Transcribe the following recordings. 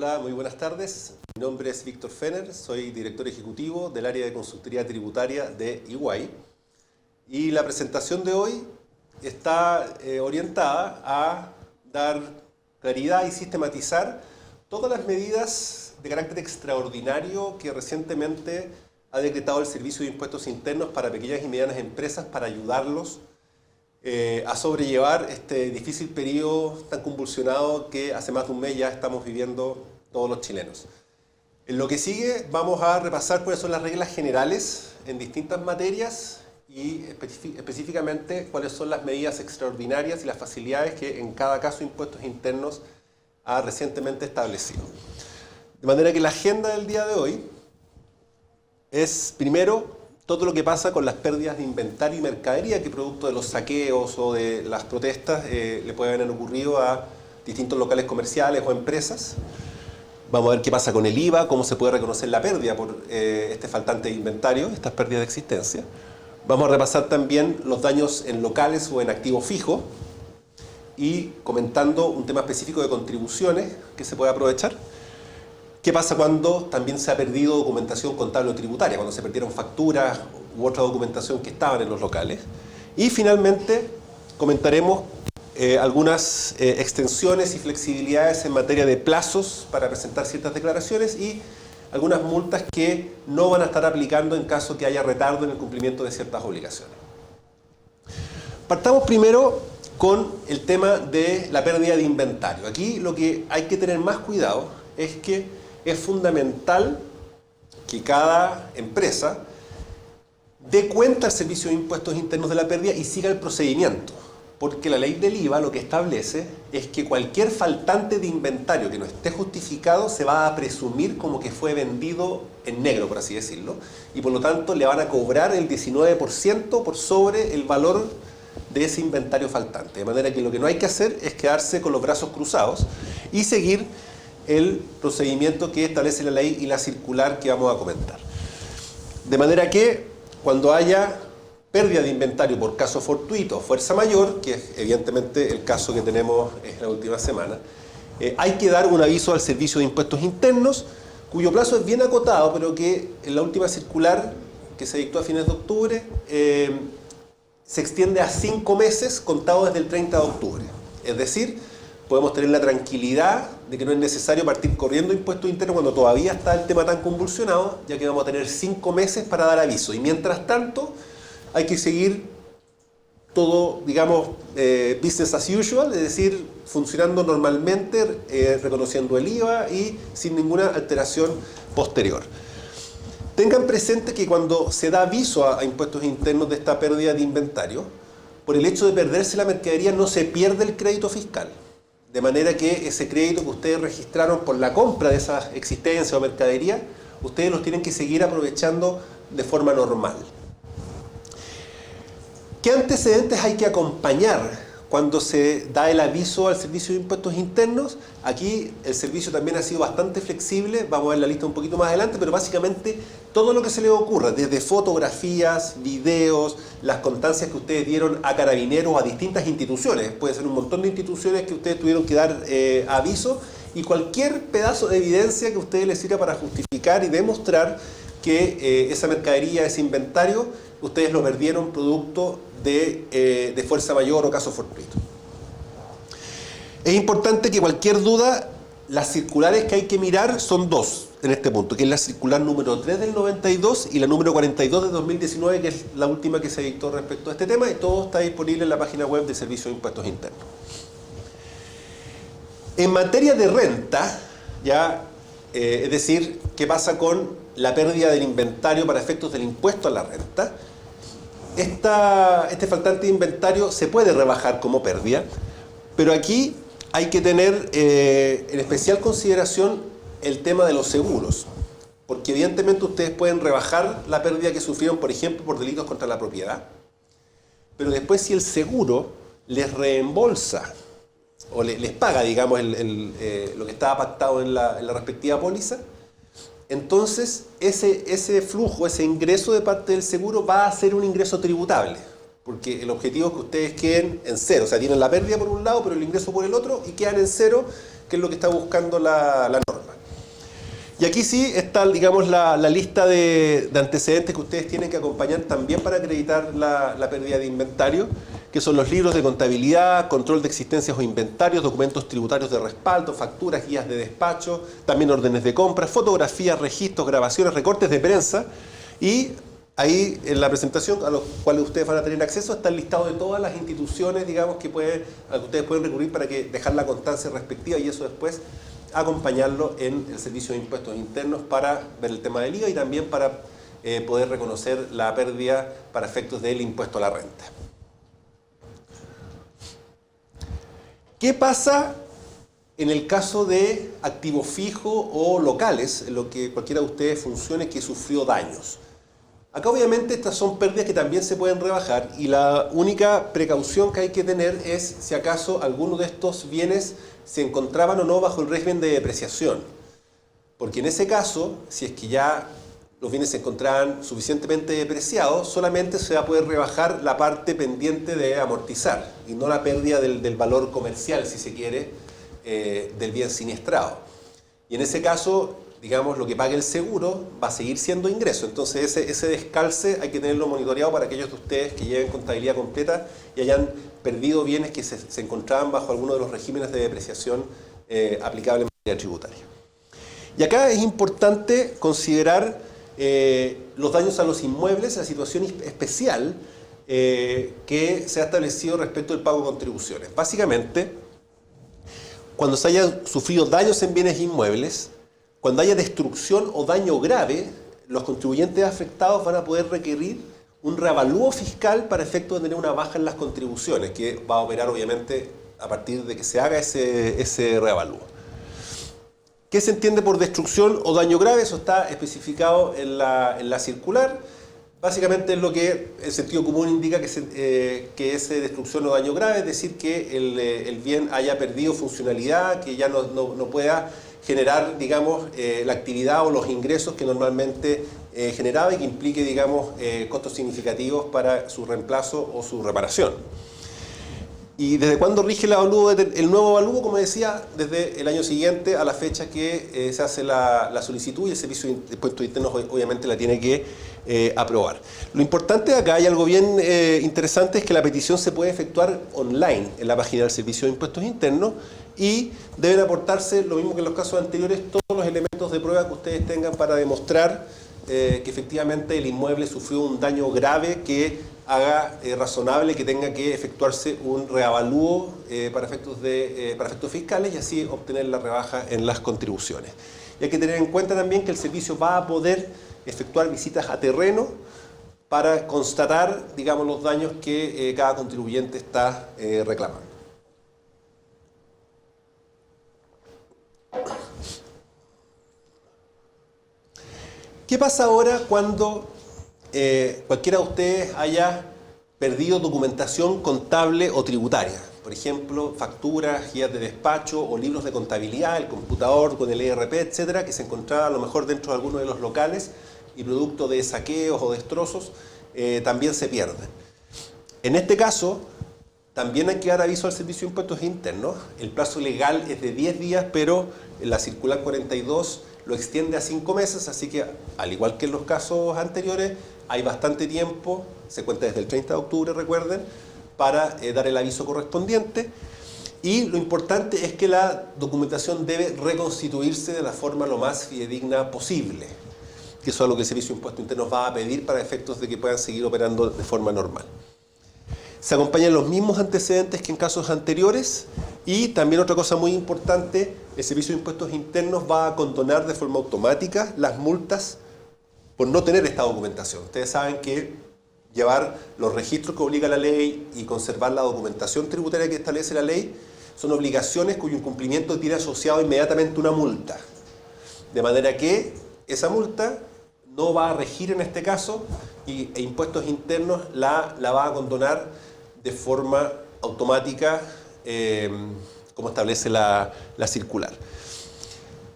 Hola, muy buenas tardes. Mi nombre es Víctor Fener, soy director ejecutivo del área de consultoría tributaria de EY. Y la presentación de hoy está orientada a dar claridad y sistematizar todas las medidas de carácter extraordinario que recientemente ha decretado el Servicio de Impuestos Internos para pequeñas y medianas empresas para ayudarlos a sobrellevar este difícil periodo tan convulsionado que hace más de un mes ya estamos viviendo todos los chilenos. En lo que sigue vamos a repasar cuáles son las reglas generales en distintas materias y específicamente cuáles son las medidas extraordinarias y las facilidades que en cada caso Impuestos Internos ha recientemente establecido. De manera que la agenda del día de hoy es, primero, todo lo que pasa con las pérdidas de inventario y mercadería que producto de los saqueos o de las protestas le pueden haber ocurrido a distintos locales comerciales o empresas. Vamos a ver qué pasa con el IVA, cómo se puede reconocer la pérdida por este faltante de inventario, estas pérdidas de existencia. Vamos a repasar también los daños en locales o en activo fijo y comentando un tema específico de contribuciones que se puede aprovechar. ¿Qué pasa cuando también se ha perdido documentación contable o tributaria? Cuando se perdieron facturas u otra documentación que estaban en los locales. Y finalmente comentaremos algunas extensiones y flexibilidades en materia de plazos para presentar ciertas declaraciones y algunas multas que no van a estar aplicando en caso que haya retardo en el cumplimiento de ciertas obligaciones. Partamos primero con el tema de la pérdida de inventario. Aquí lo que hay que tener más cuidado es que es fundamental que cada empresa dé cuenta al Servicio de Impuestos Internos de la pérdida y siga el procedimiento. Porque la ley del IVA lo que establece es que cualquier faltante de inventario que no esté justificado se va a presumir como que fue vendido en negro, por así decirlo, y por lo tanto le van a cobrar el 19% por sobre el valor de ese inventario faltante. De manera que lo que no hay que hacer es quedarse con los brazos cruzados y seguir el procedimiento que establece la ley y la circular que vamos a comentar. De manera que cuando haya pérdida de inventario por caso fortuito o fuerza mayor, que es evidentemente el caso que tenemos en la última semana, hay que dar un aviso al Servicio de Impuestos Internos, cuyo plazo es bien acotado, pero que en la última circular que se dictó a fines de octubre se extiende a 5 meses contado desde el 30 de octubre. Es decir, podemos tener la tranquilidad de que no es necesario partir corriendo impuestos internos cuando todavía está el tema tan convulsionado, ya que vamos a tener 5 meses para dar aviso. Y mientras tanto, hay que seguir todo, digamos, business as usual, es decir, funcionando normalmente, reconociendo el IVA y sin ninguna alteración posterior. Tengan presente que cuando se da aviso a impuestos internos de esta pérdida de inventario, por el hecho de perderse la mercadería no se pierde el crédito fiscal. De manera que ese crédito que ustedes registraron por la compra de esa existencia o mercadería, ustedes los tienen que seguir aprovechando de forma normal. ¿Qué antecedentes hay que acompañar cuando se da el aviso al Servicio de Impuestos Internos? Aquí el servicio también ha sido bastante flexible, vamos a ver la lista un poquito más adelante, pero básicamente todo lo que se les ocurra, desde fotografías, videos, las constancias que ustedes dieron a carabineros o a distintas instituciones, puede ser un montón de instituciones que ustedes tuvieron que dar aviso, y cualquier pedazo de evidencia que a ustedes les sirva para justificar y demostrar que esa mercadería, ese inventario, ustedes lo perdieron producto de fuerza mayor o caso fortuito. Es importante que cualquier duda, las circulares que hay que mirar son dos en este punto, que es la circular número 3 del 92 y la número 42 de 2019, que es la última que se dictó respecto a este tema, y todo está disponible en la página web del Servicio de Impuestos Internos. En materia de renta, ya, es decir, ¿qué pasa con la pérdida del inventario para efectos del impuesto a la renta? Este faltante de inventario se puede rebajar como pérdida, pero aquí hay que tener en especial consideración el tema de los seguros, porque evidentemente ustedes pueden rebajar la pérdida que sufrieron, por ejemplo, por delitos contra la propiedad, pero después si el seguro les reembolsa o les paga, digamos, lo que estaba pactado en la respectiva póliza, entonces ese flujo, ese ingreso de parte del seguro va a ser un ingreso tributable. porque el objetivo es que ustedes queden en cero, o sea, tienen la pérdida por un lado, pero el ingreso por el otro, y quedan en cero, que es lo que está buscando la norma. Y aquí sí está, digamos, la lista de antecedentes que ustedes tienen que acompañar también para acreditar la pérdida de inventario, que son los libros de contabilidad, control de existencias o inventarios, documentos tributarios de respaldo, facturas, guías de despacho, también órdenes de compra, fotografías, registros, grabaciones, recortes de prensa. Y ahí en la presentación, a los cuales ustedes van a tener acceso, está el listado de todas las instituciones, digamos, a que ustedes pueden recurrir para dejar la constancia respectiva, y eso después acompañarlo en el Servicio de Impuestos Internos para ver el tema del IVA y también para poder reconocer la pérdida para efectos del impuesto a la renta. ¿Qué pasa en el caso de activos fijos o locales, en lo que cualquiera de ustedes funcione que sufrió daños? Acá obviamente estas son pérdidas que también se pueden rebajar, y la única precaución que hay que tener es si acaso alguno de estos bienes se encontraban o no bajo el régimen de depreciación. Porque en ese caso, si es que ya los bienes se encontraban suficientemente depreciados, solamente se va a poder rebajar la parte pendiente de amortizar y no la pérdida del valor comercial, si se quiere, del bien siniestrado. Y en ese caso, digamos, lo que pague el seguro va a seguir siendo ingreso. Entonces ese descalce hay que tenerlo monitoreado para aquellos de ustedes que lleven contabilidad completa y hayan perdido bienes que se encontraban bajo alguno de los regímenes de depreciación aplicables en materia tributaria. Y acá es importante considerar los daños a los inmuebles, la situación especial que se ha establecido respecto del pago de contribuciones. Básicamente, cuando se hayan sufrido daños en bienes inmuebles, cuando haya destrucción o daño grave, los contribuyentes afectados van a poder requerir un reavalúo fiscal para efecto de tener una baja en las contribuciones, que va a operar obviamente a partir de que se haga ese reavalúo. ¿Qué se entiende por destrucción o daño grave? Eso está especificado en la circular. Básicamente es lo que el sentido común indica que es destrucción o daño grave, es decir, que el bien haya perdido funcionalidad, que ya no pueda generar, digamos, la actividad o los ingresos que normalmente generaba y que implique, digamos, costos significativos para su reemplazo o su reparación. ¿Y desde cuándo rige el nuevo avalúo? Como decía, desde el año siguiente a la fecha que se hace la solicitud, y el Servicio de Impuestos Internos obviamente la tiene que aprobar. Lo importante acá, y algo bien interesante, es que la petición se puede efectuar online en la página del Servicio de Impuestos Internos, y deben aportarse, lo mismo que en los casos anteriores, todos los elementos de prueba que ustedes tengan para demostrar que efectivamente el inmueble sufrió un daño grave que haga razonable que tenga que efectuarse un reavalúo para efectos fiscales, y así obtener la rebaja en las contribuciones. Y hay que tener en cuenta también que el servicio va a poder efectuar visitas a terreno para constatar, digamos, los daños que cada contribuyente está reclamando. ¿Qué pasa ahora cuando cualquiera de ustedes haya perdido documentación contable o tributaria? Por ejemplo, facturas, guías de despacho o libros de contabilidad, el computador con el ERP, etcétera, que se encontraba a lo mejor dentro de alguno de los locales y producto de saqueos o destrozos también se pierden. En este caso, también hay que dar aviso al Servicio de Impuestos Internos. El plazo legal es de 10 días, pero la circular 42 lo extiende a 5 meses, así que al igual que en los casos anteriores, hay bastante tiempo, se cuenta desde el 30 de octubre, recuerden, para dar el aviso correspondiente. Y lo importante es que la documentación debe reconstituirse de la forma lo más fidedigna posible, que eso es lo que el Servicio de Impuestos Internos va a pedir para efectos de que puedan seguir operando de forma normal. Se acompañan los mismos antecedentes que en casos anteriores, y también otra cosa muy importante, el Servicio de Impuestos Internos va a condonar de forma automática las multas por no tener esta documentación. Ustedes saben que llevar los registros que obliga la ley y conservar la documentación tributaria que establece la ley son obligaciones cuyo incumplimiento tiene asociado inmediatamente una multa. De manera que esa multa no va a regir en este caso, e Impuestos Internos la va a condonar de forma automática, como establece la circular.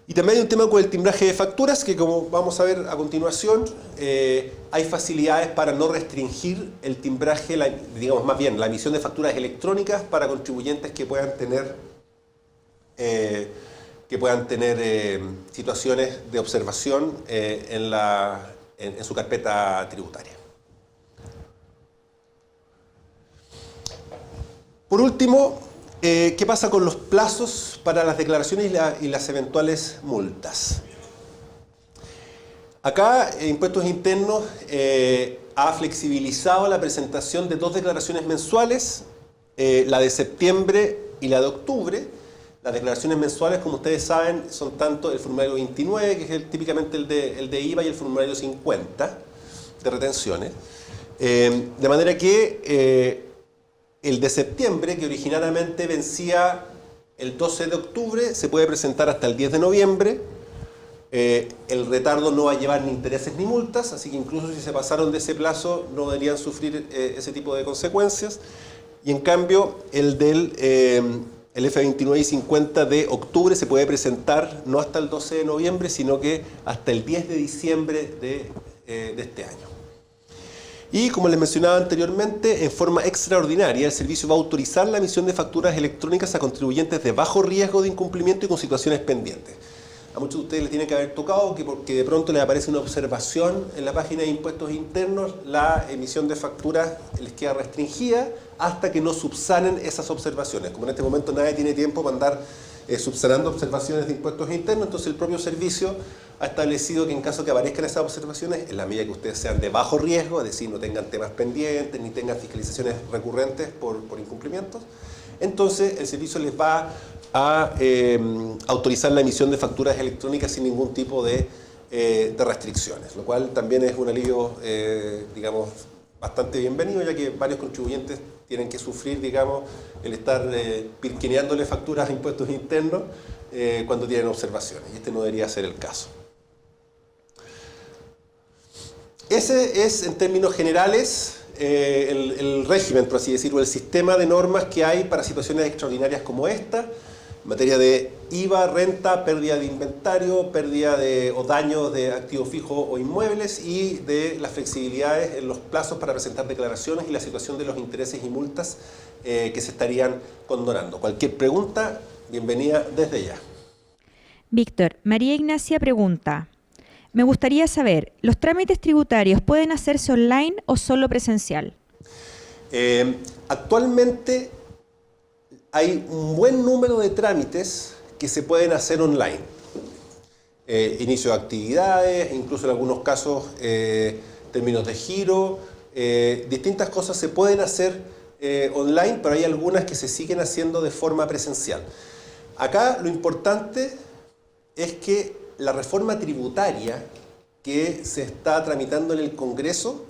Y también hay un tema con el timbraje de facturas, que como vamos a ver a continuación, hay facilidades para no restringir el timbraje, digamos más bien, la emisión de facturas electrónicas para contribuyentes que puedan tener, situaciones de observación en su carpeta tributaria. Por último, ¿qué pasa con los plazos para las declaraciones y las eventuales multas? Acá, Impuestos Internos ha flexibilizado la presentación de 2 declaraciones mensuales, la de septiembre y la de octubre. Las declaraciones mensuales, como ustedes saben, son tanto el formulario 29, que es típicamente el de IVA, y el formulario 50 de retenciones. De manera que el de septiembre, que originalmente vencía el 12 de octubre, se puede presentar hasta el 10 de noviembre. El retardo no va a llevar ni intereses ni multas, así que incluso si se pasaron de ese plazo no deberían sufrir ese tipo de consecuencias. Y en cambio, el F29 y 50 de octubre se puede presentar no hasta el 12 de noviembre, sino que hasta el 10 de diciembre de este año. Y como les mencionaba anteriormente, en forma extraordinaria, el servicio va a autorizar la emisión de facturas electrónicas a contribuyentes de bajo riesgo de incumplimiento y con situaciones pendientes. A muchos de ustedes les tiene que haber tocado que porque de pronto les aparece una observación en la página de Impuestos Internos, la emisión de facturas les queda restringida hasta que no subsanen esas observaciones. Como en este momento nadie tiene tiempo para andar subsanando observaciones de Impuestos Internos, entonces el propio servicio ha establecido que en caso que aparezcan esas observaciones, en la medida que ustedes sean de bajo riesgo, es decir, no tengan temas pendientes, ni tengan fiscalizaciones recurrentes por incumplimientos, entonces el servicio les va a autorizar la emisión de facturas electrónicas sin ningún tipo de restricciones, lo cual también es un alivio, digamos, bastante bienvenido, ya que varios contribuyentes tienen que sufrir, digamos, el estar pirquineándole facturas a Impuestos Internos cuando tienen observaciones, y este no debería ser el caso. Ese es, en términos generales, el régimen, por así decirlo, el sistema de normas que hay para situaciones extraordinarias como esta, en materia de IVA, renta, pérdida de inventario, pérdida o daños de activos fijos o inmuebles, y de las flexibilidades en los plazos para presentar declaraciones y la situación de los intereses y multas que se estarían condonando. Cualquier pregunta, bienvenida desde ya. Víctor, María Ignacia pregunta: me gustaría saber, ¿los trámites tributarios pueden hacerse online o solo presencial? Actualmente hay un buen número de trámites que se pueden hacer online. Inicio de actividades, incluso en algunos casos términos de giro, distintas cosas se pueden hacer online, pero hay algunas que se siguen haciendo de forma presencial. Acá lo importante es que la reforma tributaria que se está tramitando en el Congreso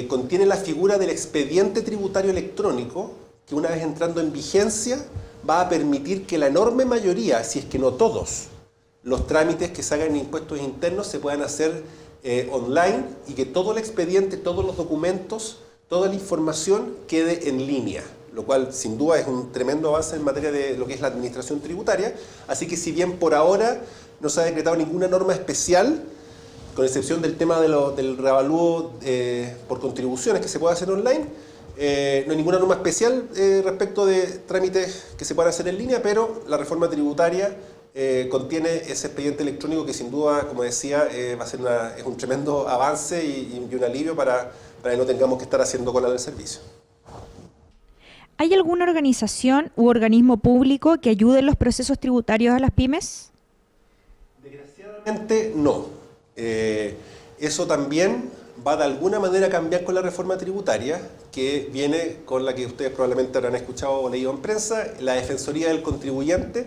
contiene la figura del expediente tributario electrónico, que una vez entrando en vigencia va a permitir que la enorme mayoría, si es que no todos, los trámites que se hagan en Impuestos Internos se puedan hacer online, y que todo el expediente, todos los documentos, toda la información quede en línea, lo cual sin duda es un tremendo avance en materia de lo que es la administración tributaria. Así que si bien por ahora no se ha decretado ninguna norma especial, con excepción del tema del reavalúo por contribuciones que se puede hacer online, no hay ninguna norma especial respecto de trámites que se puedan hacer en línea, pero la reforma tributaria contiene ese expediente electrónico que sin duda, como decía, va a ser es un tremendo avance y un alivio para que no tengamos que estar haciendo cola del servicio. ¿Hay alguna organización u organismo público que ayude en los procesos tributarios a las pymes? Desgraciadamente no. Eso también va de alguna manera a cambiar con la reforma tributaria, que viene con la que ustedes probablemente habrán escuchado o leído en prensa, la Defensoría del Contribuyente,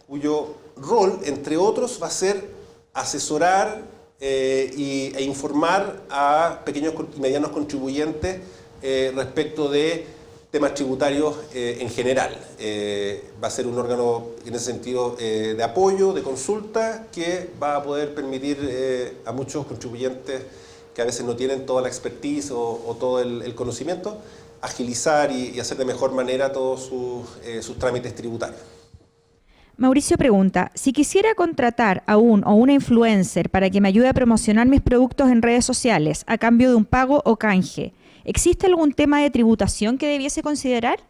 cuyo rol, entre otros, va a ser asesorar e informar a pequeños y medianos contribuyentes respecto de temas tributarios en general. Va a ser un órgano en ese sentido de apoyo, de consulta, que va a poder permitir a muchos contribuyentes que a veces no tienen toda la expertise o todo el conocimiento, agilizar y hacer de mejor manera todos sus trámites tributarios. Mauricio pregunta, si quisiera contratar a un o una influencer para que me ayude a promocionar mis productos en redes sociales a cambio de un pago o canje, ¿existe algún tema de tributación que debiese considerar?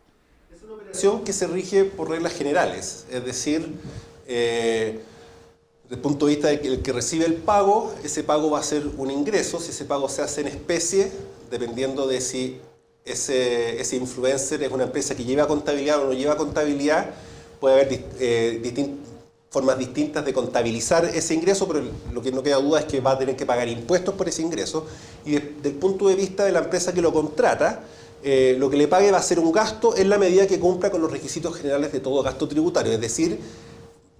Es una operación que se rige por reglas generales, es decir, desde el punto de vista del que recibe el pago, ese pago va a ser un ingreso, si ese pago se hace en especie, dependiendo de si ese influencer es una empresa que lleva contabilidad o no lleva contabilidad, puede haber formas distintas de contabilizar ese ingreso, pero lo que no queda duda es que va a tener que pagar impuestos por ese ingreso. Y desde el punto de vista de la empresa que lo contrata, lo que le pague va a ser un gasto en la medida que cumpla con los requisitos generales de todo gasto tributario. Es decir,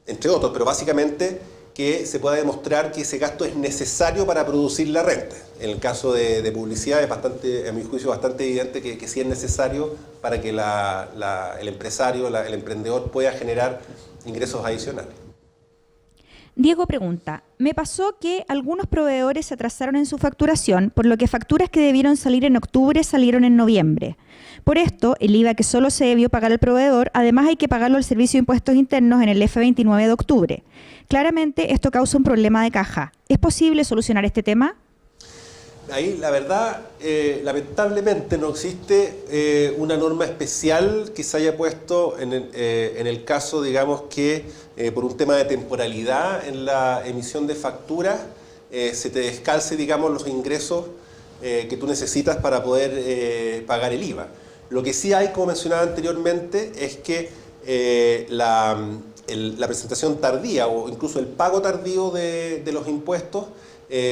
entre otros, pero básicamente que se pueda demostrar que ese gasto es necesario para producir la renta. En el caso de publicidad es bastante, a mi juicio, bastante evidente que sí es necesario para que el empresario, el emprendedor pueda generar ingresos adicionales. Diego pregunta, me pasó que algunos proveedores se atrasaron en su facturación, por lo que facturas que debieron salir en octubre salieron en noviembre. Por esto, el IVA que solo se debió pagar al proveedor, además hay que pagarlo al Servicio de Impuestos Internos en el F29 de octubre. Claramente, esto causa un problema de caja. ¿Es posible solucionar este tema? Ahí, la verdad, lamentablemente no existe una norma especial que se haya puesto en el caso, digamos, que por un tema de temporalidad en la emisión de facturas se te descalce, digamos, los ingresos que tú necesitas para poder pagar el IVA. Lo que sí hay, como mencionaba anteriormente, es que la presentación tardía o incluso el pago tardío de los impuestos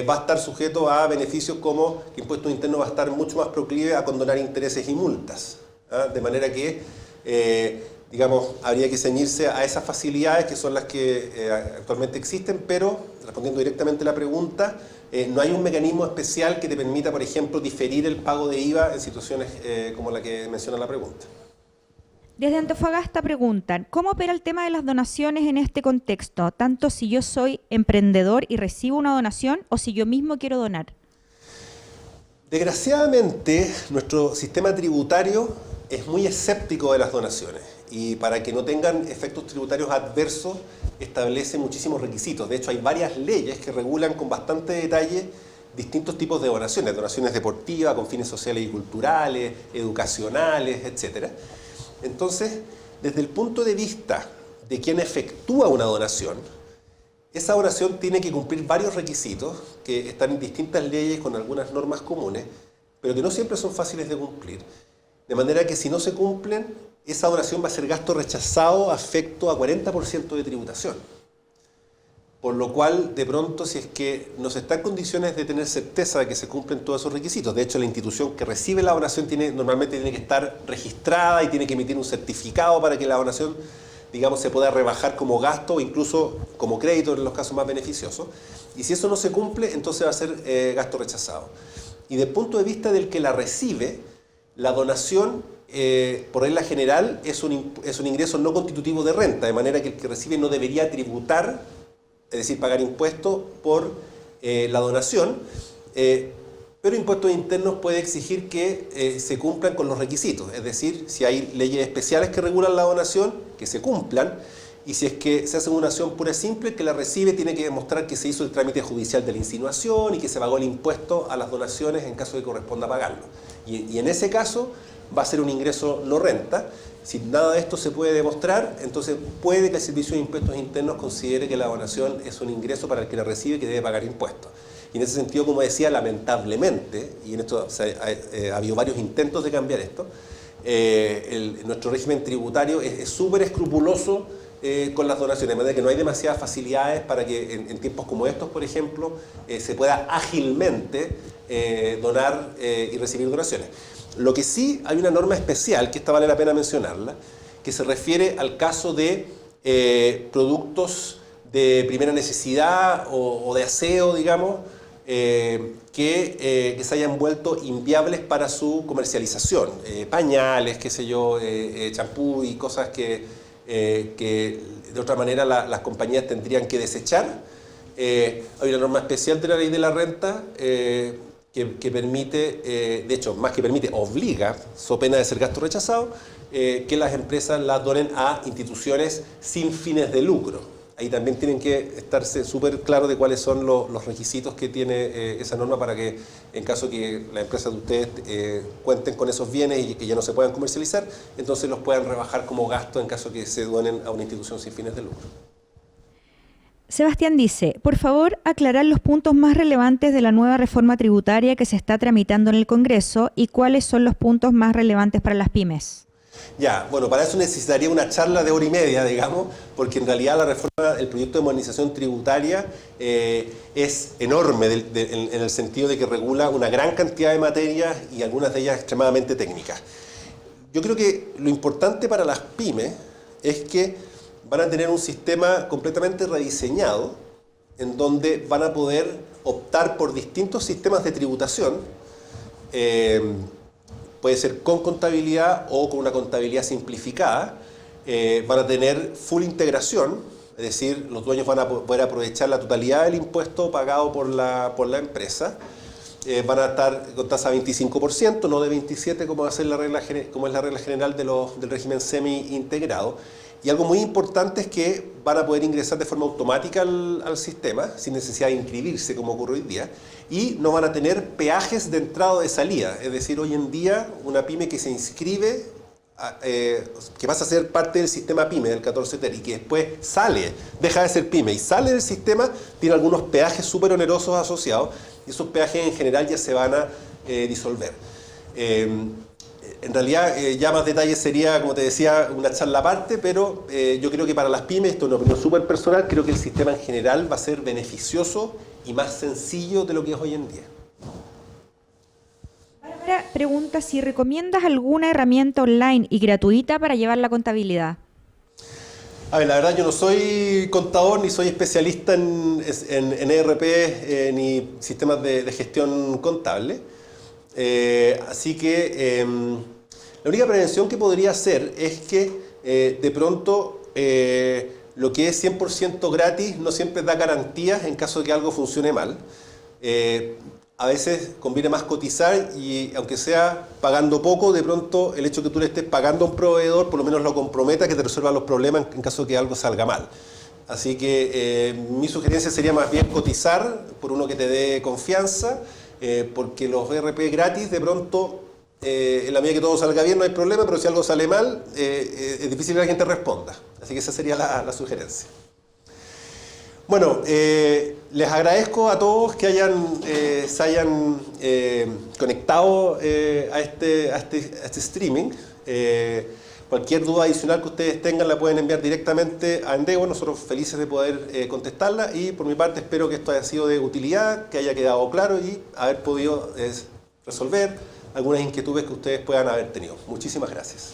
va a estar sujeto a beneficios como que Impuestos Internos va a estar mucho más proclive a condonar intereses y multas. De manera que, digamos, habría que ceñirse a esas facilidades que son las que actualmente existen, pero, respondiendo directamente a la pregunta, no hay un mecanismo especial que te permita, por ejemplo, diferir el pago de IVA en situaciones como la que menciona la pregunta. Desde Antofagasta preguntan, ¿cómo opera el tema de las donaciones en este contexto? Tanto si yo soy emprendedor y recibo una donación o si yo mismo quiero donar. Desgraciadamente, nuestro sistema tributario es muy escéptico de las donaciones y para que no tengan efectos tributarios adversos establece muchísimos requisitos. De hecho, hay varias leyes que regulan con bastante detalle distintos tipos de donaciones deportivas, con fines sociales y culturales, educacionales, etcétera. Entonces, desde el punto de vista de quien efectúa una donación, esa donación tiene que cumplir varios requisitos que están en distintas leyes con algunas normas comunes, pero que no siempre son fáciles de cumplir. De manera que si no se cumplen, esa donación va a ser gasto rechazado afecto a 40% de tributación. Por lo cual, de pronto, si es que no se está en condiciones de tener certeza de que se cumplen todos esos requisitos, de hecho la institución que recibe la donación normalmente tiene que estar registrada y tiene que emitir un certificado para que la donación, digamos, se pueda rebajar como gasto o incluso como crédito en los casos más beneficiosos. Y si eso no se cumple, entonces va a ser gasto rechazado. Y desde el punto de vista del que la recibe, la donación, por regla general, es un ingreso no constitutivo de renta, de manera que el que recibe no debería tributar, es decir, pagar impuestos por la donación, pero Impuestos Internos puede exigir que se cumplan con los requisitos, es decir, si hay leyes especiales que regulan la donación, que se cumplan, y si es que se hace una donación pura y simple, el que la recibe tiene que demostrar que se hizo el trámite judicial de la insinuación y que se pagó el impuesto a las donaciones en caso de que corresponda pagarlo. Y en ese caso va a ser un ingreso no renta. Si nada de esto se puede demostrar, entonces puede que el Servicio de Impuestos Internos considere que la donación es un ingreso para el que la recibe y que debe pagar impuestos. Y en ese sentido, como decía, lamentablemente, y en esto ha habido varios intentos de cambiar esto, nuestro régimen tributario es súper escrupuloso con las donaciones, de manera que no hay demasiadas facilidades para que en tiempos como estos, por ejemplo, se pueda ágilmente donar y recibir donaciones. Lo que sí hay una norma especial, que esta vale la pena mencionarla, que se refiere al caso de productos de primera necesidad o de aseo, digamos, que se hayan vuelto inviables para su comercialización. Pañales, qué sé yo, champú y cosas que de otra manera las compañías tendrían que desechar. Hay una norma especial de la ley de la renta que permite, de hecho, más que permite, obliga, so pena de ser gasto rechazado, que las empresas las donen a instituciones sin fines de lucro. Ahí también tienen que estarse súper claros de cuáles son los requisitos que tiene esa norma para que, en caso que las empresas de ustedes cuenten con esos bienes y que ya no se puedan comercializar, entonces los puedan rebajar como gasto en caso que se donen a una institución sin fines de lucro. Sebastián dice, por favor, aclarar los puntos más relevantes de la nueva reforma tributaria que se está tramitando en el Congreso y cuáles son los puntos más relevantes para las pymes. Ya, bueno, para eso necesitaría una charla de hora y media, digamos, porque en realidad la reforma, el proyecto de modernización tributaria es enorme en el sentido de que regula una gran cantidad de materias y algunas de ellas extremadamente técnicas. Yo creo que lo importante para las pymes es que van a tener un sistema completamente rediseñado en donde van a poder optar por distintos sistemas de tributación. Puede ser con contabilidad o con una contabilidad simplificada. Van a tener full integración, es decir, los dueños van a poder aprovechar la totalidad del impuesto pagado por la empresa. Van a estar con tasa 25%, no de 27% como es la regla general del régimen semi-integrado. Y algo muy importante es que van a poder ingresar de forma automática al sistema, sin necesidad de inscribirse como ocurre hoy día, y no van a tener peajes de entrada o de salida. Es decir, hoy en día una pyme que se inscribe, que pasa a ser parte del sistema pyme del 14 TER y que después sale, deja de ser pyme y sale del sistema, tiene algunos peajes súper onerosos asociados, y esos peajes en general ya se van a disolver. En realidad, ya más detalles sería, como te decía, una charla aparte, pero yo creo que para las pymes, esto es una opinión súper personal, creo que el sistema en general va a ser beneficioso y más sencillo de lo que es hoy en día. Bárbara pregunta si recomiendas alguna herramienta online y gratuita para llevar la contabilidad. A ver, la verdad yo no soy contador ni soy especialista en ERP ni sistemas de gestión contable. Así que la única prevención que podría hacer es que de pronto lo que es 100% gratis no siempre da garantías en caso de que algo funcione mal. A veces conviene más cotizar y aunque sea pagando poco, de pronto el hecho de que tú le estés pagando a un proveedor por lo menos lo comprometa que te resuelva los problemas en caso de que algo salga mal. Así que mi sugerencia sería más bien cotizar por uno que te dé confianza, porque los ERP gratis de pronto, en la medida que todo salga bien no hay problema, pero si algo sale mal, es difícil que la gente responda. Así que esa sería la sugerencia. Bueno, les agradezco a todos que se hayan conectado a este streaming. Cualquier duda adicional que ustedes tengan la pueden enviar directamente a Endego. Nosotros felices de poder contestarla y por mi parte espero que esto haya sido de utilidad, que haya quedado claro y haber podido resolver algunas inquietudes que ustedes puedan haber tenido. Muchísimas gracias.